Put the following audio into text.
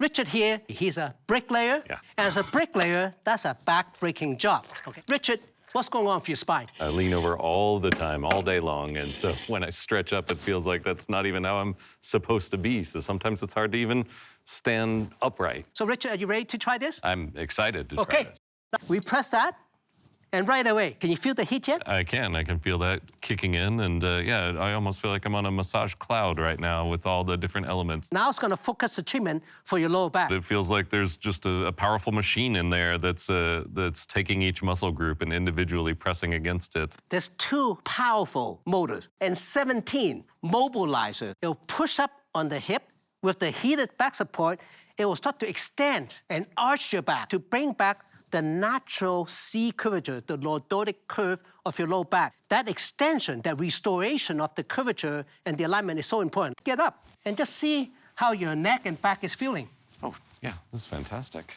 Richard here, he's a bricklayer. Yeah. As a bricklayer, that's a back-breaking job. Okay. Richard, what's going on for your spine? I lean over all the time, all day long, and so when I stretch up, it feels like that's not even how I'm supposed to be. So sometimes it's hard to even stand upright. So Richard, are you ready to try this? I'm excited to try Okay. this. We press that, and right away, can you feel the heat yet? I can feel that kicking in, and yeah, I almost feel like I'm on a massage cloud right now with all the different elements. Now it's gonna focus the treatment for your lower back. It feels like there's just a powerful machine in there that's taking each muscle group and individually pressing against it. There's 2 powerful motors and 17 mobilizers. It'll push up on the hip. With the heated back support, it will start to extend and arch your back to bring back the natural C curvature, the lordotic curve of your low back. That extension, that restoration of the curvature and the alignment is so important. Get up and just see how your neck and back is feeling. Oh, yeah, this is fantastic.